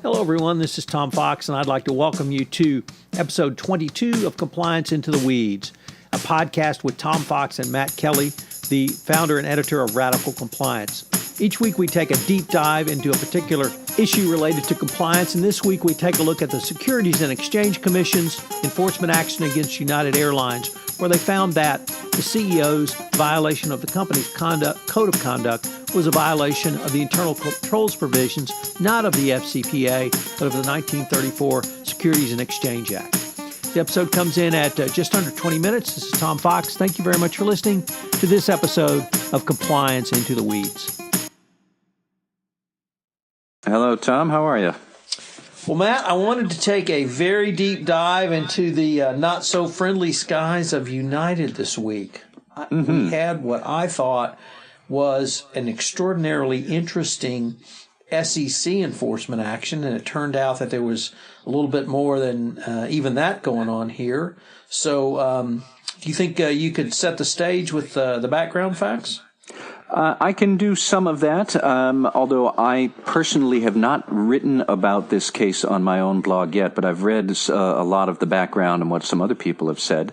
Hello, everyone. This is Tom Fox, and I'd like to welcome you to episode 22 of Compliance Into the Weeds, a podcast with Tom Fox and Matt Kelly, the founder and editor of Radical Compliance. Each week, we take a deep dive into a particular issue related to compliance, and this week, we take a look at the Securities and Exchange Commission's enforcement action against United Airlines, where they found that the CEO's violation of the company's code of conduct was a violation of the internal controls provisions, not of the FCPA, but of the 1934 Securities and Exchange Act. The episode comes in at just under 20 minutes. This is Tom Fox. Thank you very much for listening to this episode of Compliance Into the Weeds. Hello, Tom. How are you? Well, Matt, I wanted to take a very deep dive into the not-so-friendly skies of United this week. We had what I thought was an extraordinarily interesting SEC enforcement action, and it turned out that there was a little bit more than even that going on here. So do you think you could set the stage with the background facts? I can do some of that, although I personally have not written about this case on my own blog yet, but I've read a lot of the background and what some other people have said.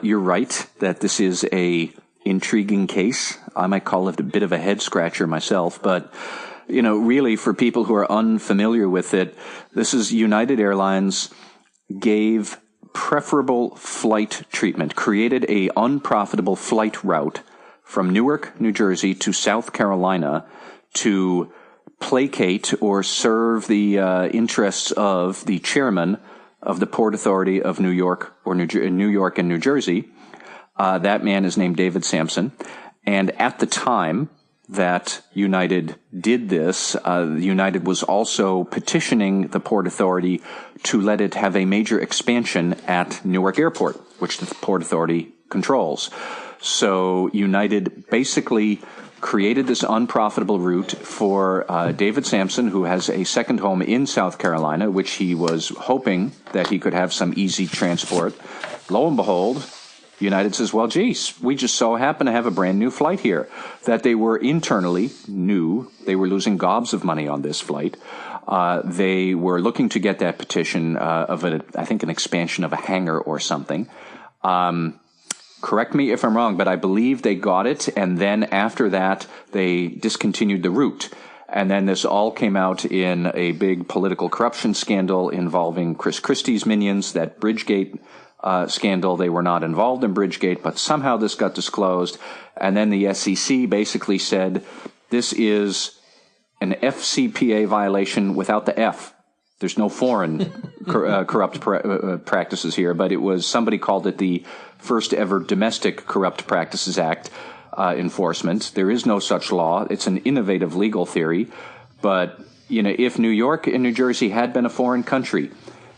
You're right that this is a intriguing case. I might call it a bit of a head-scratcher myself, but you know, really for people who are unfamiliar with it, this is United Airlines gave preferable flight treatment, created a unprofitable flight route from Newark, New Jersey to South Carolina to placate or serve the interests of the chairman of the Port Authority of New York or New York and New Jersey. That man is named David Sampson. And at the time that United did this, United was also petitioning the Port Authority to let it have a major expansion at Newark Airport, which the Port Authority controls. So United basically created this unprofitable route for David Sampson, who has a second home in South Carolina, which he was hoping that he could have some easy transport. Lo and behold, United says, well, geez, we just so happen to have a brand new flight here that they were internally knew they were losing gobs of money on this flight. They were looking to get that petition of, I think, an expansion of a hangar or something. Correct me if I'm wrong, but I believe they got it, and then after that, they discontinued the route. And then this all came out in a big political corruption scandal involving Chris Christie's minions, that Bridgegate scandal. They were not involved in Bridgegate, but somehow this got disclosed. And then the SEC basically said, this is an FCPA violation without the F. There's no foreign corrupt practices here, but it was, somebody called it the first ever Domestic Corrupt Practices Act enforcement. There is no such law. It's an innovative legal theory. But, you know, if New York and New Jersey had been a foreign country,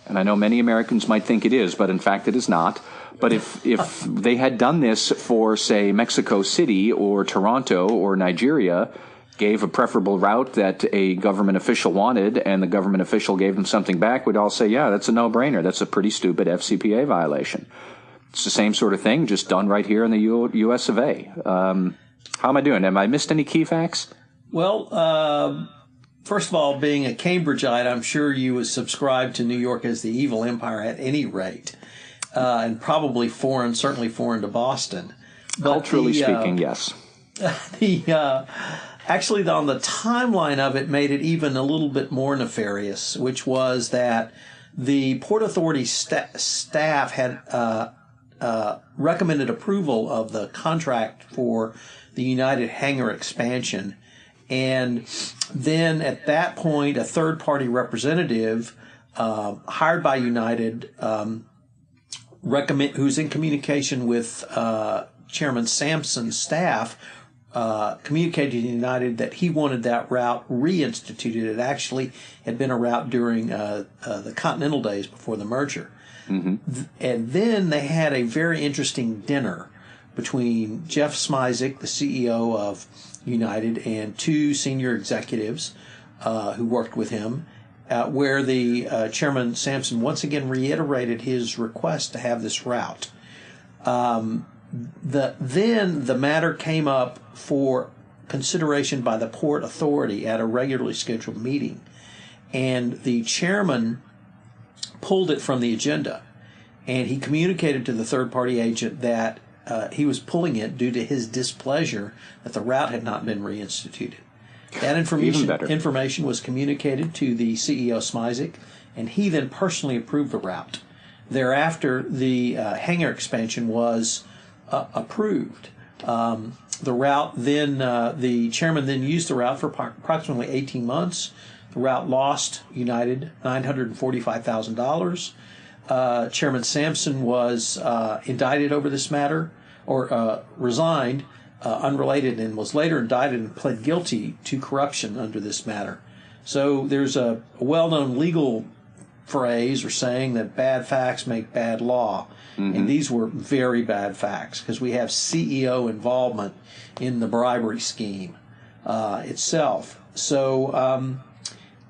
and I know many Americans might think it is, but in fact it is not. But if they had done this for, say, Mexico City or Toronto or Nigeria, gave a preferable route that a government official wanted, and the government official gave them something back, we'd all say, yeah, that's a no-brainer. That's a pretty stupid FCPA violation. It's the same sort of thing, just done right here in the U.S. of A. How am I doing? Have I missed any key facts? Well, first of all, being a Cambridgeite, I'm sure you would subscribe to New York as the evil empire at any rate, and probably foreign, certainly foreign to Boston. But culturally speaking, yes. Actually, on the timeline of it made it even a little bit more nefarious, which was that the Port Authority staff had recommended approval of the contract for the United hangar expansion. And then at that point, a third-party representative hired by United, who's in communication with Chairman Sampson's staff, communicated to United that he wanted that route reinstituted. It actually had been a route during the Continental days before the merger. Mm-hmm. And then they had a very interesting dinner between Jeff Smisek, the CEO of United, and two senior executives who worked with him, where the Chairman Sampson once again reiterated his request to have this route. Then the matter came up for consideration by the Port Authority at a regularly scheduled meeting. and the chairman pulled it from the agenda. And he communicated to the third-party agent that he was pulling it due to his displeasure that the route had not been reinstituted. That information was communicated to the CEO, Smizik, and he then personally approved the route. Thereafter, the hangar expansion was approved. The route then, the chairman then used the route for approximately 18 months. The route lost United $945,000. Chairman Sampson was indicted over this matter, or resigned, unrelated, and was later indicted and pled guilty to corruption under this matter. So there's a well-known legal phrase or saying that bad facts make bad law. Mm-hmm. And these were very bad facts because we have CEO involvement in the bribery scheme itself. So,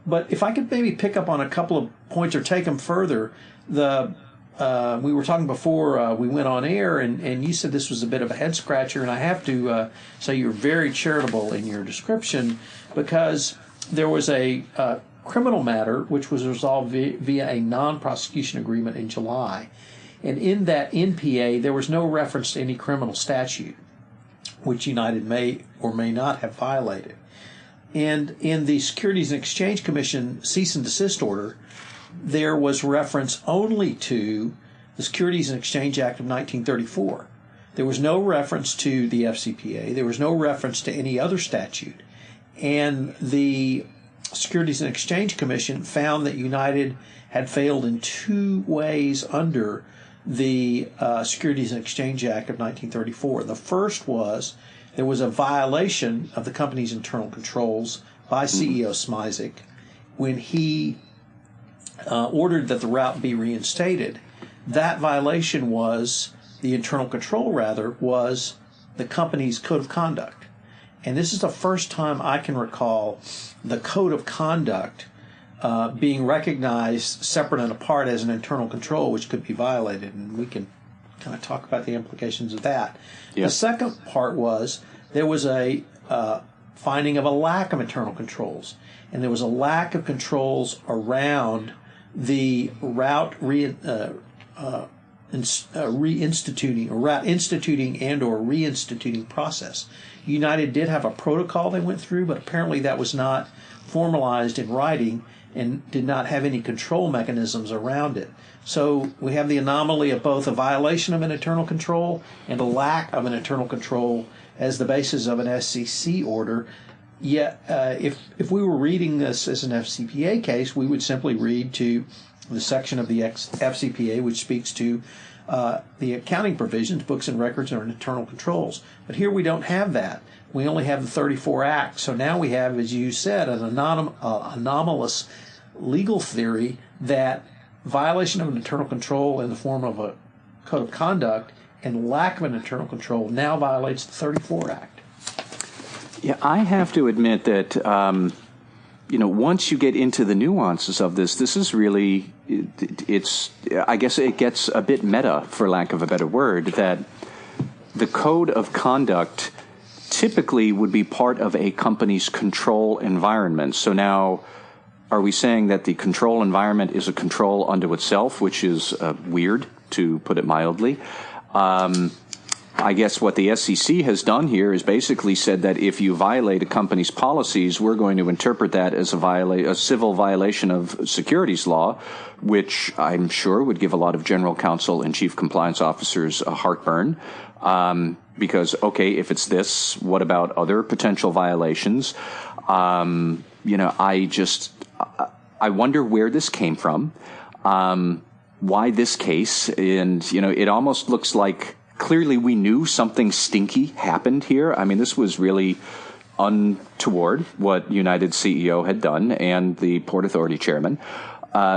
but if I could maybe pick up on a couple of points or take them further, we were talking before we went on air, and you said this was a bit of a head scratcher, and I have to say you're very charitable in your description because there was a criminal matter which was resolved via a non-prosecution agreement in July. And in that NPA, there was no reference to any criminal statute, which United may or may not have violated. And in the Securities and Exchange Commission cease and desist order, there was reference only to the Securities and Exchange Act of 1934. There was no reference to the FCPA. There was no reference to any other statute. And the Securities and Exchange Commission found that United had failed in two ways under the Securities and Exchange Act of 1934. The first was there was a violation of the company's internal controls by CEO Smizik when he ordered that the route be reinstated. That violation was, the internal control rather, was the company's code of conduct. And this is the first time I can recall the code of conduct being recognized separate and apart as an internal control which could be violated. And we can kind of talk about the implications of that. Yep. The second part was there was a finding of a lack of internal controls. And there was a lack of controls around the route reinstituting or route instituting and or reinstituting process. United did have a protocol they went through, but apparently that was not formalized in writing and did not have any control mechanisms around it. So we have the anomaly of both a violation of an internal control and a lack of an internal control as the basis of an SEC order. Yet, if we were reading this as an FCPA case, we would simply read to the section of the FCPA which speaks to the accounting provisions, books and records, and internal controls. But here we don't have that. We only have the 34 Act. So now we have, as you said, an anomalous legal theory that violation of an internal control in the form of a code of conduct and lack of an internal control now violates the 34 Act. Yeah, I have to admit that, once you get into the nuances of this is really, I guess it gets a bit meta, for lack of a better word, that the code of conduct typically would be part of a company's control environment. So now, are we saying that the control environment is a control unto itself, which is weird, to put it mildly? I guess what the SEC has done here is basically said that if you violate a company's policies, we're going to interpret that as a civil violation of securities law, which I'm sure would give a lot of general counsel and chief compliance officers a heartburn. Because, okay, if it's this, what about other potential violations? I wonder where this came from, why this case, and, it almost looks like clearly we knew something stinky happened here. I mean, this was really untoward, what United CEO had done and the Port Authority chairman.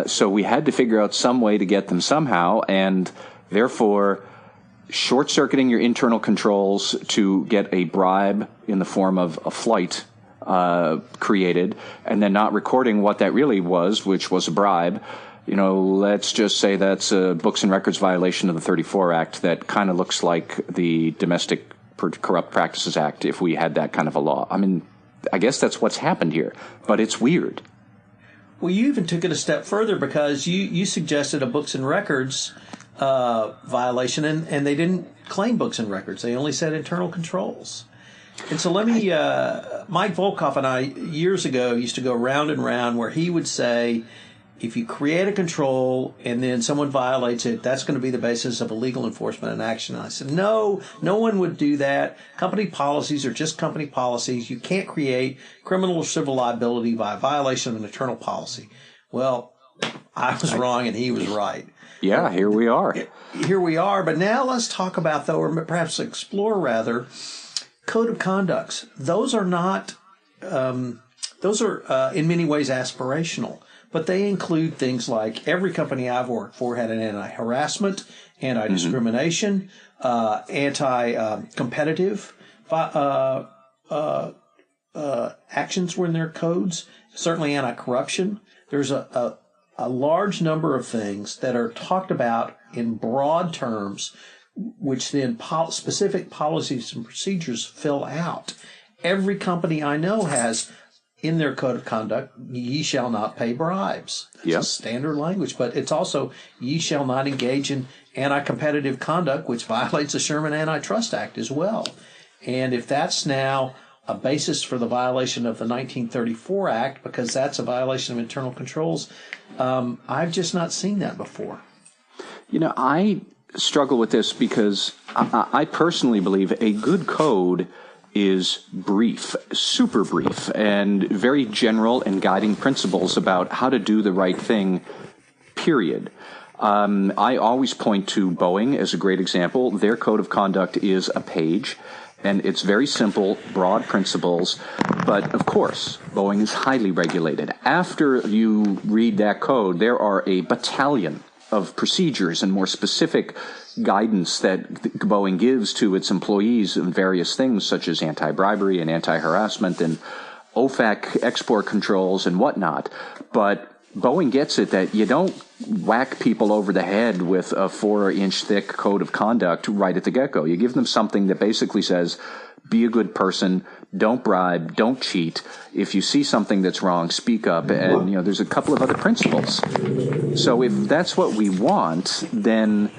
So we had to figure out some way to get them somehow, and therefore short-circuiting your internal controls to get a bribe in the form of a flight created, and then not recording what that really was, which was a bribe. Let's just say that's a books and records violation of the 34 Act that kind of looks like the Domestic Corrupt Practices Act if we had that kind of a law. I mean, I guess that's what's happened here, but it's weird. Well, you even took it a step further because you suggested a books and records violation, and they didn't claim books and records. They only said internal controls. And so let me, Mike Volkoff and I years ago used to go round and round where he would say, if you create a control and then someone violates it, that's going to be the basis of a legal enforcement and action. And I said, no one would do that. Company policies are just company policies. You can't create criminal or civil liability by a violation of an internal policy. Well, I was wrong and he was right. Yeah, here we are. Here we are. But now let's talk about, though, or perhaps explore rather, code of conducts. Those are not, those are in many ways aspirational. But they include things like every company I've worked for had an anti-harassment, anti-discrimination, anti-competitive actions were in their codes, certainly anti-corruption. There's a large number of things that are talked about in broad terms, which then specific policies and procedures fill out. Every company I know has in their code of conduct, ye shall not pay bribes. That's standard language, but it's also ye shall not engage in anti-competitive conduct, which violates the Sherman Antitrust Act as well. And if that's now a basis for the violation of the 1934 Act, because that's a violation of internal controls, I've just not seen that before. You know, I struggle with this because I personally believe a good code is brief, super brief, and very general and guiding principles about how to do the right thing, period. I always point to Boeing as a great example. Their code of conduct is a page, and it's very simple, broad principles. But, of course, Boeing is highly regulated. After you read that code, there are a battalion of procedures and more specific guidance that Boeing gives to its employees in various things such as anti-bribery and anti-harassment and OFAC export controls and whatnot. But Boeing gets it that you don't whack people over the head with a 4-inch thick code of conduct right at the get-go. You give them something that basically says, be a good person, don't bribe, don't cheat. If you see something that's wrong, speak up. And, you know, there's a couple of other principles. So if that's what we want, then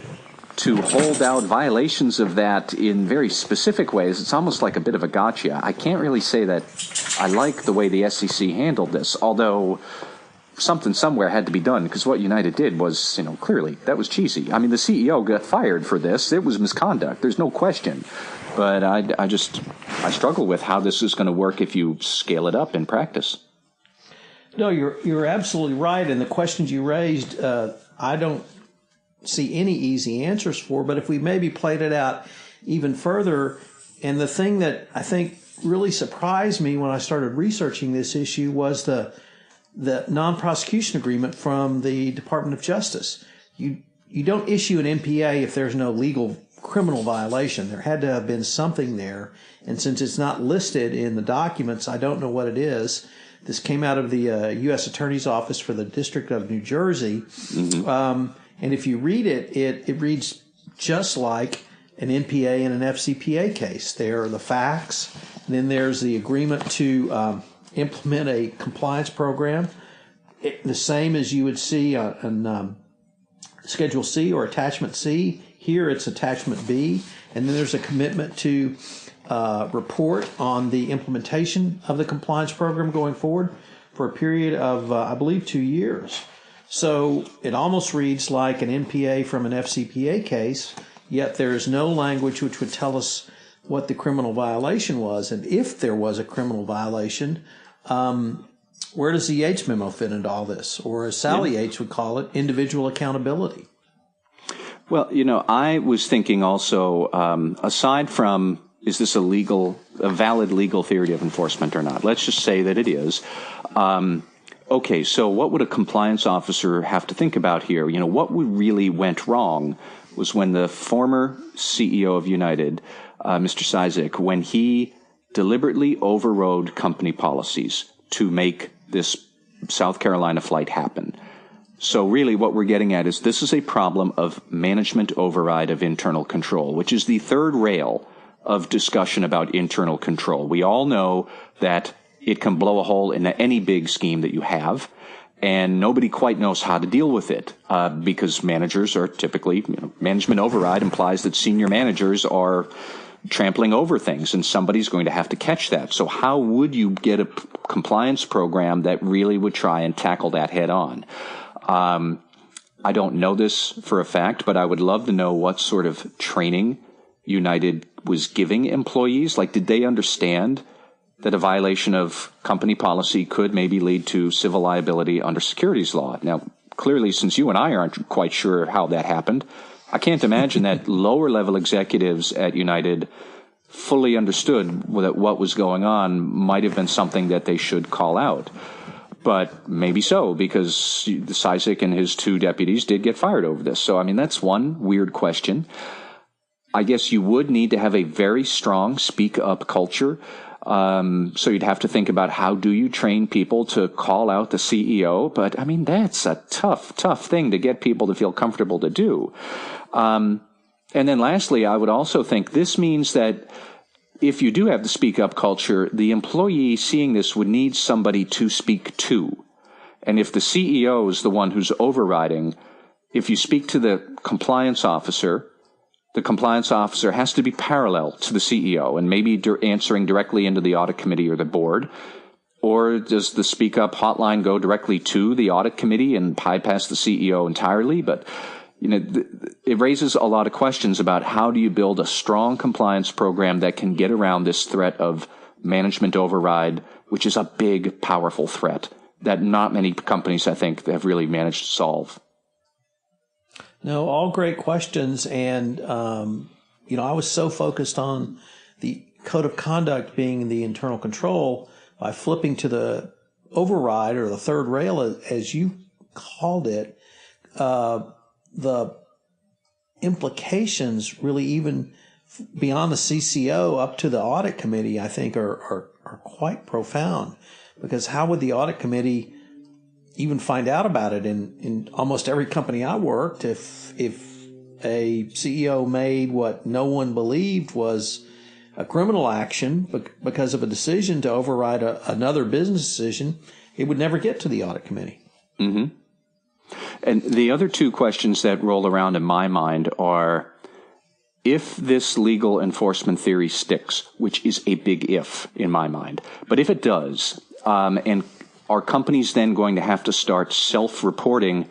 to hold out violations of that in very specific ways, it's almost like a bit of a gotcha. I can't really say that I like the way the SEC handled this, although something somewhere had to be done, because what United did was, you know, clearly, that was cheesy. I mean, the CEO got fired for this. It was misconduct. There's no question. But I struggle with how this is going to work if you scale it up in practice. No, you're absolutely right. And the questions you raised, I don't see any easy answers for. But if we maybe played it out even further, and the thing that I think really surprised me when I started researching this issue was the non-prosecution agreement from the Department of Justice. You don't issue an NPA if there's no legal criminal violation. There had to have been something there. And since it's not listed in the documents, I don't know what it is. This came out of the U.S. Attorney's Office for the District of New Jersey. Mm-hmm. And if you read it, it reads just like an NPA in an FCPA case. There are the facts. And then there's the agreement to implement a compliance program, the same as you would see on Schedule C or Attachment C. Here it's Attachment B. And then there's a commitment to report on the implementation of the compliance program going forward for a period of, I believe, 2 years. So it almost reads like an NPA from an FCPA case, yet there is no language which would tell us what the criminal violation was. And if there was a criminal violation, where does the Yates memo fit into all this? Or as Sally Yates would call it, individual accountability. Well, you know, I was thinking also, aside from, is this a valid legal theory of enforcement or not? Let's just say that it is. Okay, so what would a compliance officer have to think about here? You know, what really went wrong was when the former CEO of United, Mr. Cizik, when he deliberately overrode company policies to make this South Carolina flight happen. So really what we're getting at is this is a problem of management override of internal control, which is the third rail of discussion about internal control. We all know that it can blow a hole in any big scheme that you have. and nobody quite knows how to deal with it because managers are typically, management override implies that senior managers are trampling over things, and somebody's going to have to catch that. So how would you get a compliance program that really would try and tackle that head on? I don't know this for a fact, but I would love to know what sort of training United was giving employees. Like, did they understand that a violation of company policy could maybe lead to civil liability under securities law? Now, clearly, since you and I aren't quite sure how that happened, I can't imagine that lower-level executives at United fully understood that what was going on might have been something that they should call out. But maybe so, because Cizik and his two deputies did get fired over this. So, I mean, that's one weird question. I guess you would need to have a very strong speak-up culture. So you'd have to think about how do you train people to call out the CEO. But, I mean, that's a tough thing to get people to feel comfortable to do. And then lastly, I would also think this means that if you do have the speak-up culture, the employee seeing this would need somebody to speak to. And if the CEO is the one who's overriding, if you speak to the compliance officer has to be parallel to the CEO and maybe answering directly into the Audit Committee or the board. Or does the speak-up hotline go directly to the Audit Committee and bypass the CEO entirely? But it raises a lot of questions about how do you build a strong compliance program that can get around this threat of management override, which is a big, powerful threat that not many companies, I think, have really managed to solve. No, all great questions. And, I was so focused on the code of conduct being the internal control by flipping to the override or the third rail, as you called it. The implications really even beyond the CCO up to the Audit Committee, I think, are quite profound. Because how would the Audit Committee even find out about it? In almost every company I worked, if a CEO made what no one believed was a criminal action because of a decision to override another business decision, it would never get to the Audit Committee. Mm-hmm. And the other two questions that roll around in my mind are, if this legal enforcement theory sticks, which is a big if in my mind, but if it does, and are companies then going to have to start self-reporting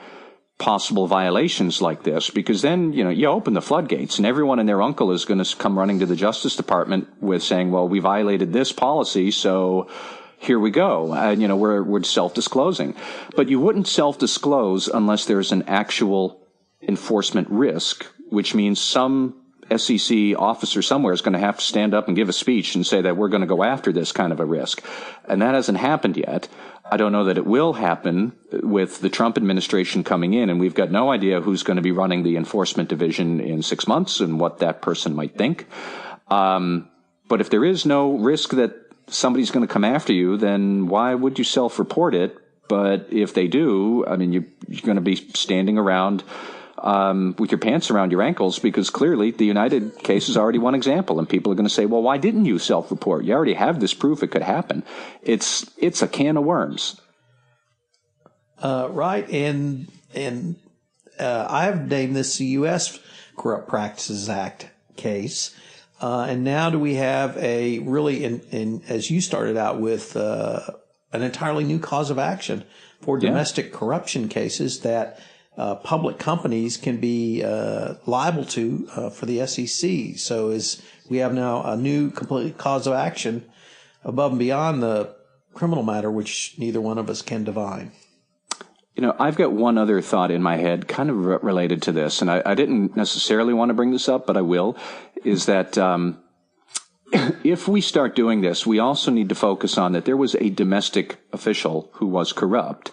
possible violations like this? Because then, you open the floodgates and everyone and their uncle is going to come running to the Justice Department with saying, well, we violated this policy, so here we go. We're self-disclosing. But you wouldn't self-disclose unless there's an actual enforcement risk, which means some SEC officer somewhere is going to have to stand up and give a speech and say that we're going to go after this kind of a risk. And that hasn't happened yet. I don't know that it will happen with the Trump administration coming in, and we've got no idea who's going to be running the enforcement division in 6 months and what that person might think. But if there is no risk that somebody's going to come after you, then why would you self-report it? But if they do, I mean, you're going to be standing around with your pants around your ankles, because clearly the United case is already one example, and people are going to say, well, why didn't you self-report? You already have this proof it could happen. It's a can of worms. Right. And I have named this the U.S. Corrupt Practices Act case. And now do we have a really, as you started out with, an entirely new cause of action for domestic corruption cases that public companies can be liable to for the SEC. So we have now a new complete cause of action above and beyond the criminal matter, which neither one of us can divine. I've got one other thought in my head kind of related to this, and I didn't necessarily want to bring this up, but I will, is that if we start doing this, we also need to focus on that there was a domestic official who was corrupt,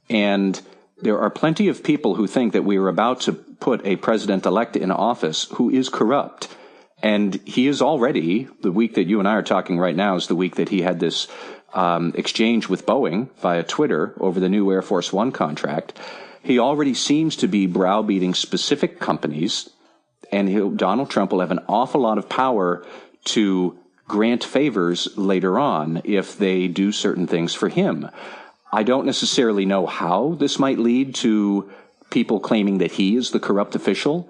and there are plenty of people who think that we are about to put a president-elect in office who is corrupt. And he is already, the week that you and I are talking right now is the week that he had this exchange with Boeing via Twitter over the new Air Force One contract. He already seems to be browbeating specific companies, and Donald Trump will have an awful lot of power to grant favors later on if they do certain things for him. I don't necessarily know how this might lead to people claiming that he is the corrupt official,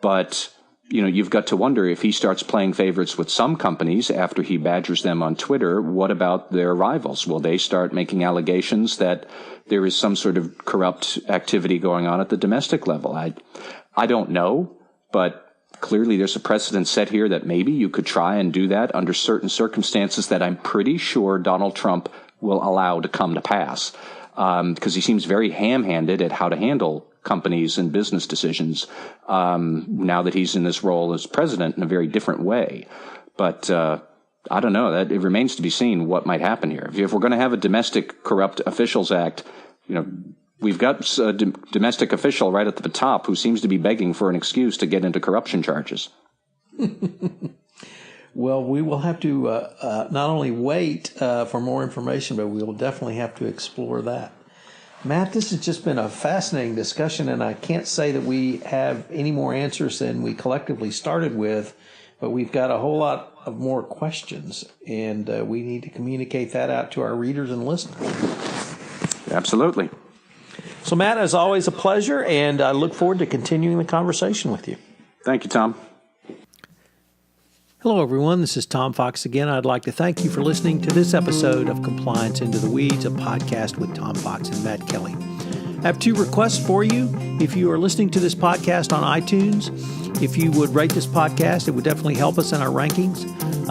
but you've got to wonder if he starts playing favorites with some companies after he badgers them on Twitter, what about their rivals? Will they start making allegations that there is some sort of corrupt activity going on at the domestic level? I don't know, but clearly there's a precedent set here that maybe you could try and do that under certain circumstances that I'm pretty sure Donald Trump will allow to come to pass, because he seems very ham-handed at how to handle companies and business decisions now that he's in this role as president in a very different way. But I don't know. It remains to be seen what might happen here. If we're going to have a Domestic Corrupt Officials Act, we've got a domestic official right at the top who seems to be begging for an excuse to get into corruption charges. Well, we will have to not only wait for more information, but we will definitely have to explore that. Matt, this has just been a fascinating discussion, and I can't say that we have any more answers than we collectively started with, but we've got a whole lot of more questions, and we need to communicate that out to our readers and listeners. Absolutely. So, Matt, as always, a pleasure, and I look forward to continuing the conversation with you. Thank you, Tom. Hello, everyone. This is Tom Fox again. I'd like to thank you for listening to this episode of Compliance Into the Weeds, a podcast with Tom Fox and Matt Kelly. I have two requests for you. If you are listening to this podcast on iTunes, if you would rate this podcast, it would definitely help us in our rankings.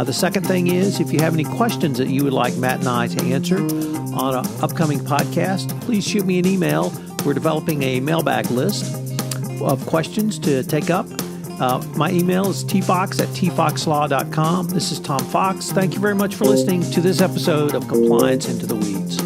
The second thing is, if you have any questions that you would like Matt and I to answer on an upcoming podcast, please shoot me an email. We're developing a mailbag list of questions to take up. My email is tfox@tfoxlaw.com. This is Tom Fox. Thank you very much for listening to this episode of Compliance Into the Weeds.